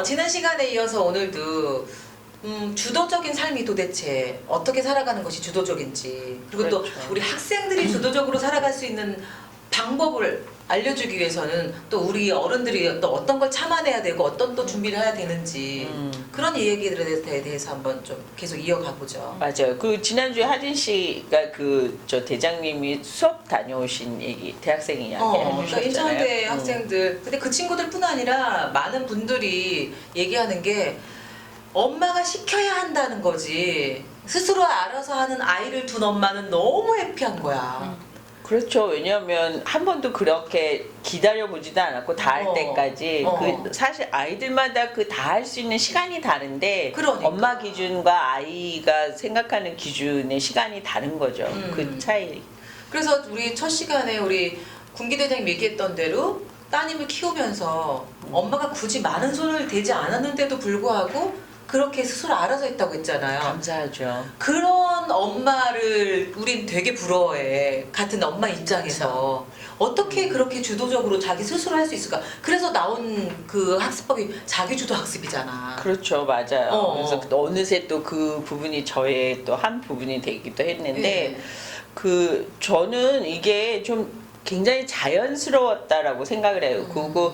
지난 시간에 이어서 오늘도 주도적인 삶이 도대체 어떻게 살아가는 것이 주도적인지, 그리고 또 그렇죠. 우리 학생들이 주도적으로 살아갈 수 있는 방법을 알려주기 위해서는 또 우리 어른들이 또 어떤 걸 참아내야 되고 어떤 또 준비를 해야 되는지 그런 얘기들에 대해서 한번 좀 계속 이어가 보죠. 맞아요. 그 지난주에 하진 씨가 저 대장님이 수업 다녀오신 얘기, 대학생 이야기 그러니까 해주셨잖아요. 인천대 학생들, 근데 그 친구들뿐 아니라 많은 분들이 얘기하는 게 엄마가 시켜야 한다는 거지 스스로 알아서 하는 아이를 둔 엄마는 너무 해피한 거야. 그렇죠. 왜냐하면 한 번도 그렇게 기다려보지도 않았고 다 할 때까지 그 사실 아이들마다 그 다 할 수 있는 시간이 다른데 그러니까. 엄마 기준과 아이가 생각하는 기준의 시간이 다른 거죠. 그 차이. 그래서 우리 첫 시간에 우리 군기 대장님 얘기했던 대로 따님을 키우면서 엄마가 굳이 많은 손을 대지 않았는데도 불구하고 그렇게 스스로 알아서 했다고 했잖아요. 감사하죠. 그런 엄마를 우린 되게 부러워해. 같은 엄마 입장에서 어떻게 그렇게 주도적으로 자기 스스로 할 수 있을까? 그래서 나온 그 학습법이 자기주도 학습이잖아. 그렇죠, 맞아요. 그래서 어. 어느새 또 그 부분이 저의 또 한 부분이 되기도 했는데 네. 저는 이게 좀 굉장히 자연스러웠다라고 생각을 해요. 그리고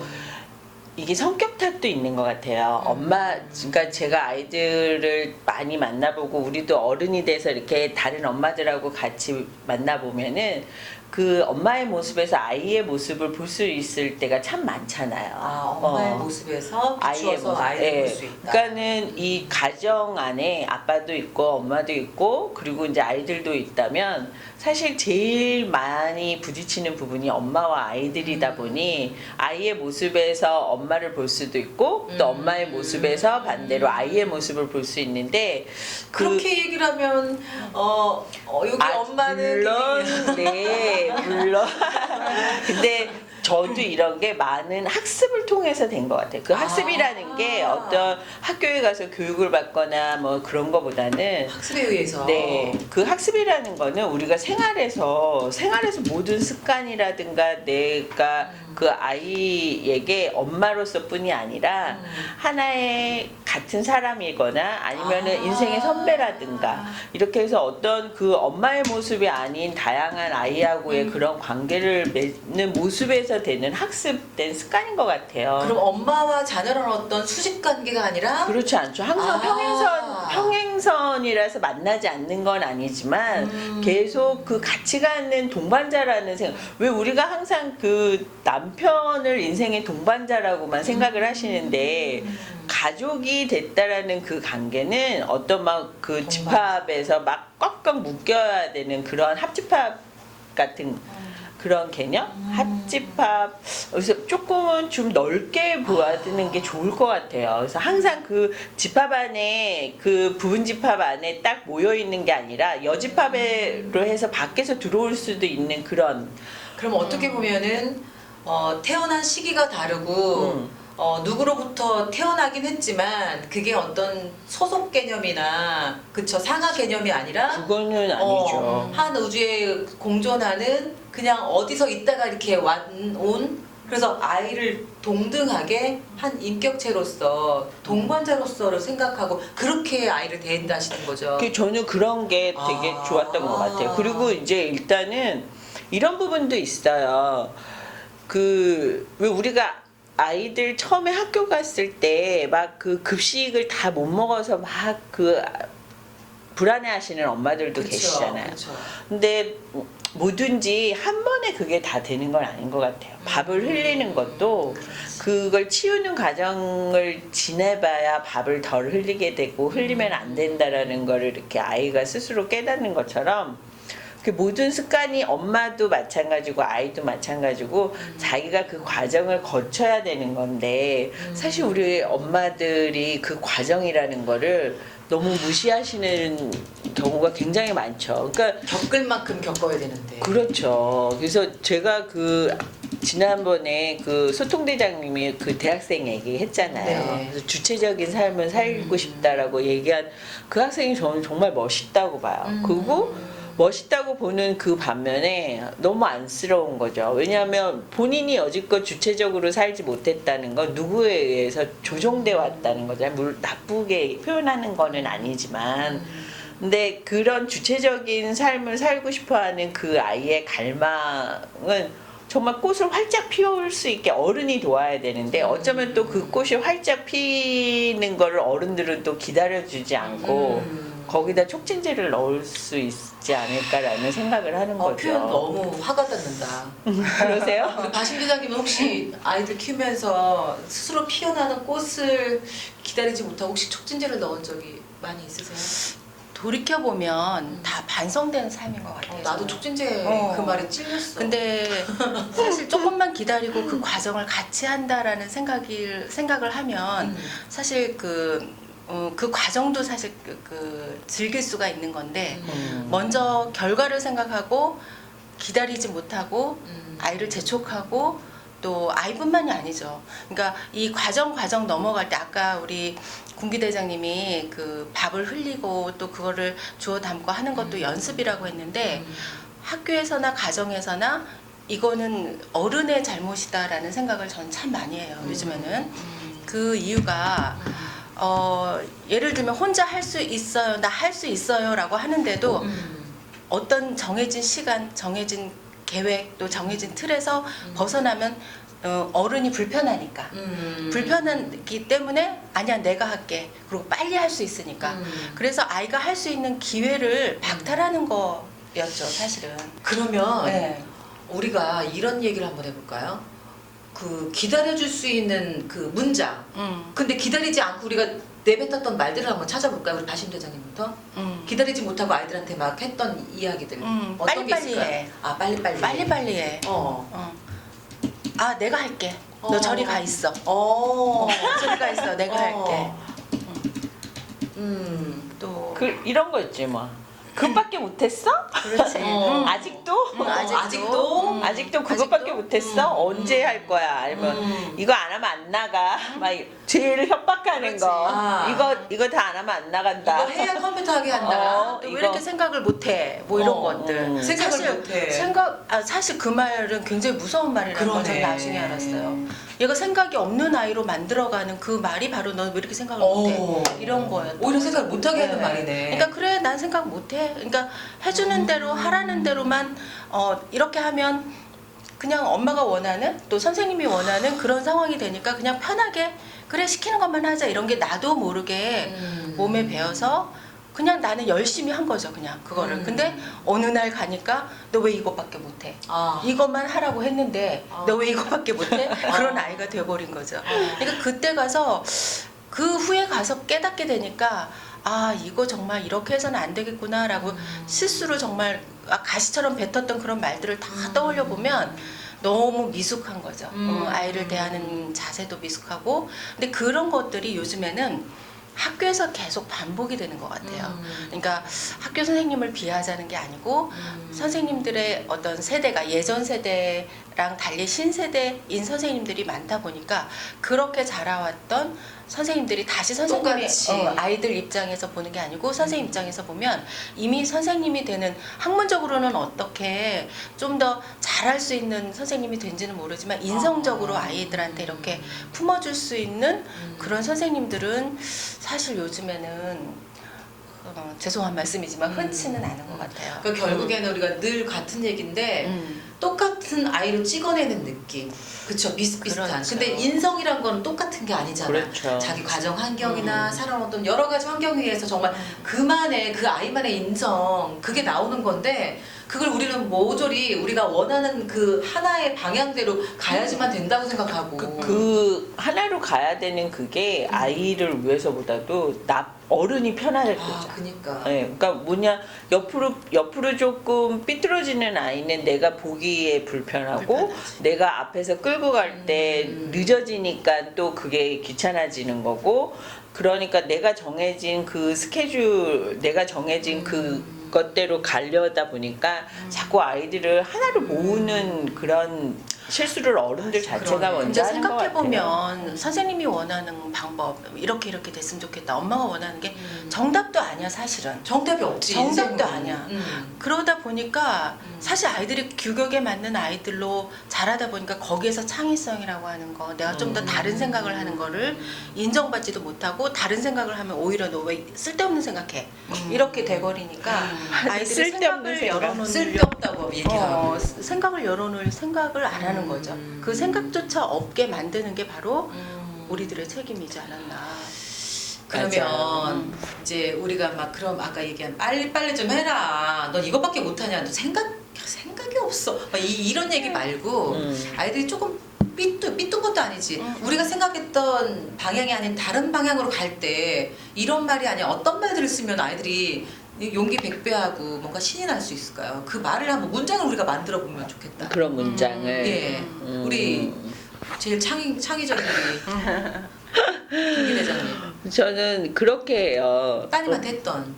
이게 성격 탓도 있는 것 같아요. 그러니까 제가 아이들을 많이 만나보고 우리도 어른이 돼서 이렇게 다른 엄마들하고 같이 만나보면은 그 엄마의 모습에서 아이의 모습을 볼 수 있을 때가 참 많잖아요. 엄마의 모습에서 비추어서 아이를 볼 수 있다. 그러니까는 이 가정 안에 아빠도 있고 엄마도 있고 그리고 이제 아이들도 있다면 사실 제일 많이 부딪히는 부분이 엄마와 아이들이다 보니 아이의 모습에서 엄마를 볼 수도 있고 또 엄마의 모습에서 반대로 아이의 모습을 볼 수 있는데 그렇게 얘기를 하면 여기 엄마는 물론 네 물론 근데 저도 이런 게 많은 학습을 통해서 된 것 같아요. 그 학습이라는 게 어떤 학교에 가서 교육을 받거나 뭐 그런 거보다는 학습에 의해서 그 학습이라는 거는 우리가 생활에서 모든 습관이라든가 내가 그 아이에게 엄마로서뿐이 아니라 하나의 같은 사람이거나 아니면은 인생의 선배라든가 이렇게 해서 어떤 그 엄마의 모습이 아닌 다양한 아이하고의 그런 관계를 맺는 모습에서 되는 학습된 습관인 것 같아요. 그럼 엄마와 자녀랑 어떤 수직 관계가 아니라 그렇지 않죠. 항상 평행선이라서 만나지 않는 건 아니지만 계속 그 같이 가는 동반자라는 생각. 왜 우리가 항상 그 남편을 인생의 동반자라고만 생각을 하시는데 가족이 됐다라는 그 관계는 어떤 막 그 집합에서 막 꽉꽉 묶여야 되는 그런 합집합 같은 그런 개념? 합집합. 그래서 조금은 좀 넓게 보아드는 게 좋을 것 같아요. 그래서 항상 그 집합 안에 그 부분 집합 안에 딱 모여 있는 게 아니라 여집합으로 해서 밖에서 들어올 수도 있는 그런. 그럼 어떻게 보면은 태어난 시기가 다르고 누구로부터 태어나긴 했지만 그게 어떤 소속 개념이나 그쵸 상하 개념이 아니라 그거는 아니죠. 한 우주에 공존하는 그냥 어디서 있다가 이렇게 온 그래서 아이를 동등하게 한 인격체로서 동반자로서를 생각하고 그렇게 아이를 대한다시는 거죠. 저는 그런 게 되게 좋았던 것 같아요. 그리고 이제 일단은 이런 부분도 있어요. 왜 우리가 아이들 처음에 학교 갔을 때 막 그 급식을 다 못 먹어서 막 그 불안해하시는 엄마들도 그쵸, 계시잖아요. 그쵸. 근데 뭐든지 한 번에 그게 다 되는 건 아닌 것 같아요. 밥을 흘리는 것도 그걸 치우는 과정을 지내봐야 밥을 덜 흘리게 되고 흘리면 안 된다라는 거를 이렇게 아이가 스스로 깨닫는 것처럼 그 모든 습관이 엄마도 마찬가지고 아이도 마찬가지고 자기가 그 과정을 거쳐야 되는 건데 사실 우리 엄마들이 그 과정이라는 거를 너무 무시하시는 경우가 굉장히 많죠. 그러니까 겪을 만큼 겪어야 되는데. 그렇죠. 그래서 제가 지난번에 그 소통대장님이 그 대학생 얘기했잖아요. 네. 그래서 주체적인 삶을 살고 싶다라고 얘기한 그 학생이 저는 정말 멋있다고 봐요. 그리고 멋있다고 보는 그 반면에 너무 안쓰러운 거죠. 왜냐하면 본인이 여지껏 주체적으로 살지 못했다는 건 누구에 의해서 조종돼 왔다는 거죠. 물론 나쁘게 표현하는 거는 아니지만 근데 그런 주체적인 삶을 살고 싶어하는 그 아이의 갈망은 정말 꽃을 활짝 피울 수 있게 어른이 도와야 되는데 어쩌면 또 그 꽃이 활짝 피는 거를 어른들은 또 기다려주지 않고 거기다 촉진제를 넣을 수 있지 않을까라는 생각을 하는 거죠. 표현 너무 화가 닿는다. 그러세요? 우리 바심 대장님은 혹시 아이들 키우면서 스스로 피어나는 꽃을 기다리지 못하고 혹시 촉진제를 넣은 적이 많이 있으세요? 돌이켜보면 다 반성되는 삶인 것 같아요. 나도 촉진제 그 말에 찔렸어. 근데 사실 조금만 기다리고 그 과정을 같이 한다라는 생각을 하면 사실 그 과정도 사실 즐길 수가 있는 건데 먼저 결과를 생각하고 기다리지 못하고 아이를 재촉하고 또 아이뿐만이 아니죠. 그러니까 이 과정 넘어갈 때 아까 우리 군기 대장님이 그 밥을 흘리고 또 그거를 주워 담고 하는 것도 연습이라고 했는데 학교에서나 가정에서나 이거는 어른의 잘못이다라는 생각을 저는 참 많이 해요. 요즘에는 그 이유가 예를 들면 혼자 할 수 있어요, 나 할 수 있어요라고 하는데도 어떤 정해진 시간, 정해진 계획 또 정해진 틀에서 벗어나면 어른이 불편하니까 불편하기 때문에 아니야 내가 할게 그리고 빨리 할 수 있으니까 그래서 아이가 할 수 있는 기회를 박탈하는 거였죠 사실은. 그러면 네. 우리가 이런 얘기를 한번 해볼까요? 그 기다려줄 수 있는 그 문장. 근데 기다리지 않고 우리가 내뱉었던 말들을 한번 찾아볼까요? 우리 바심 대장님부터. 기다리지 못하고 아이들한테 막 했던 이야기들. 어떤 게 빨리빨리 있을까요? 해. 아 빨리빨리. 빨리빨리 해. 아 내가 할게. 너 저리 가 있어. 저리 가 있어. 내가 할게. 또 이런 거 있지 뭐. 그것밖에 못했어? 그렇지. 아직도? 아직도 그것밖에 아직도? 못했어? 언제 할 거야? 아니면 이거 안 하면 안 나가? 막 제일 협박하는 그렇지. 거. 아. 이거 다 안 하면 안 나간다. 이거 해야 컴퓨터 하게 한다. 왜 이렇게 생각을 못해? 뭐 이런 것들. 생각을 사실 못해. 사실 그 말은 굉장히 무서운 말이라는 걸 저는 그러네. 나중에 알았어요. 얘가 생각이 없는 아이로 만들어가는 그 말이 바로 너 왜 이렇게 생각을 못해? 이런 거예요. 오히려 생각을 못하게 하는 말이네. 그러니까 그래 난 생각 못해. 그러니까 해주는 대로 하라는 대로만 이렇게 하면 그냥 엄마가 원하는 또 선생님이 원하는 그런 상황이 되니까 그냥 편하게 그래 시키는 것만 하자 이런 게 나도 모르게 몸에 배어서 그냥 나는 열심히 한 거죠 그냥 그거를. 근데 어느 날 가니까 너 왜 이것밖에 못해? 이것만 하라고 했는데 너 왜 이것밖에 못해? 그런 아이가 돼버린 거죠. 그러니까 그때 가서 그 후에 가서 깨닫게 되니까 아 이거 정말 이렇게 해서는 안 되겠구나라고 스스로 정말 가시처럼 뱉었던 그런 말들을 다 떠올려 보면 너무 미숙한 거죠. 아이를 대하는 자세도 미숙하고 근데 그런 것들이 요즘에는 학교에서 계속 반복이 되는 것 같아요. 그러니까 학교 선생님을 비하하자는 게 아니고 선생님들의 어떤 세대가 예전 세대랑 달리 신세대인 선생님들이 많다 보니까 그렇게 자라왔던 선생님들이 다시 선생님이 똑같이. 아이들 입장에서 보는 게 아니고 선생님 입장에서 보면 이미 선생님이 되는 학문적으로는 어떻게 좀 더 잘할 수 있는 선생님이 된지는 모르지만 인성적으로 아이들한테 이렇게 품어줄 수 있는 그런 선생님들은 사실 요즘에는 죄송한 말씀이지만 흔치는 않은 것 같아요. 그 결국에는 우리가 늘 같은 얘기인데 똑같은 아이를 찍어내는 느낌. 그쵸, 비슷비슷한. 그렇죠. 근데 인성이란 건 똑같은 게 아니잖아. 그렇죠. 자기 가정 환경이나 살아왔던 여러 가지 환경에 의해서 정말 그만의 그 아이만의 인성 그게 나오는 건데 그걸 우리는 모조리 우리가 원하는 그 하나의 방향대로 가야지만 된다고 생각하고 그 하나로 가야 되는 그게 아이를 위해서보다도 어른이 편할 거죠. 그니까. 네, 그러니까 뭐냐 옆으로 조금 삐뚤어지는 아이는 내가 보기에 불편하고 내가 앞에서 끌고 갈 때 늦어지니까 또 그게 귀찮아지는 거고 그러니까 내가 정해진 그 스케줄 내가 정해진 그 그것대로 가려다 보니까 자꾸 아이들을 하나로 모으는 그런 실수를 어른들 자체가 그러네. 먼저 근데 하는 것 생각해 같아요. 보면 선생님이 원하는 방법 이렇게 됐으면 좋겠다. 엄마가 원하는 게 정답도 아니야 사실은. 정답이 없지. 정답도 인생은. 아니야. 그러다 보니까 사실 아이들이 규격에 맞는 아이들로 자라다 보니까 거기에서 창의성이라고 하는 거, 내가 좀 더 다른 생각을 하는 거를 인정받지도 못하고 다른 생각을 하면 오히려 너 왜 쓸데없는 생각해 이렇게 돼버리니까 아이들이 쓸데없는 생각을 생각. 열어놓는 쓸데없다고 얘기하고. 생각을 열어놓을 생각을 안 하는 거죠. 그 생각조차 없게 만드는 게 바로 우리들의 책임이지 않았나. 그러면 맞아. 이제 우리가 막 그럼 아까 얘기한 빨리 좀 해라. 넌 이거밖에 못하냐. 너 생각이 없어. 막 이런 얘기 말고 아이들이 조금 삐뚤 것도 아니지. 우리가 생각했던 방향이 아닌 다른 방향으로 갈 때 이런 말이 아니야. 어떤 말들을 쓰면 아이들이 용기 100배하고 뭔가 신이 날 수 있을까요? 그 말을 한번 문장을 우리가 만들어 보면 좋겠다. 그런 문장을. 예. 우리 제일 창의적인 우리 김기 대장님. 저는 그렇게 해요. 따님한테 했던.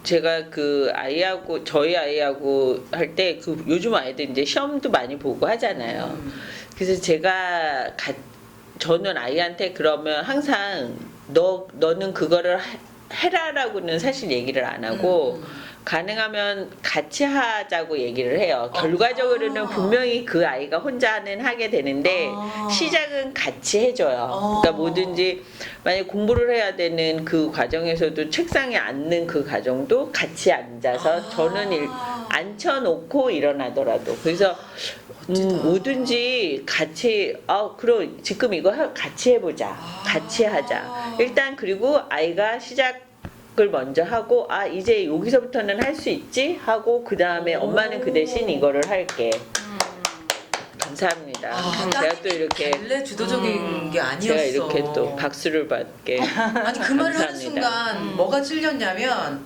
제가 그 아이하고 저희 아이하고 할 때 그 요즘 아이들 이제 시험도 많이 보고 하잖아요. 그래서 제가 저는 아이한테 그러면 항상 너는 그거를 해라라고는 사실 얘기를 안 하고 가능하면 같이 하자고 얘기를 해요. 결과적으로는 분명히 그 아이가 혼자는 하게 되는데 시작은 같이 해줘요. 그러니까 뭐든지 만약 공부를 해야 되는 그 과정에서도 책상에 앉는 그 과정도 같이 앉아서 저는 앉혀놓고 일어나더라도 그래서 뭐든지 같이 그럼 지금 이거 같이 해보자. 같이 하자. 일단 그리고 아이가 시작을 먼저 하고 이제 여기서부터는 할 수 있지 하고 그 다음에 엄마는 그 대신 이거를 할게. 감사합니다. 제가 또 이렇게 원래 주도적인 게 아니었어. 제가 이렇게 또 박수를 받게. 아니 그 말을 하는 감사합니다. 순간 뭐가 찔렸냐면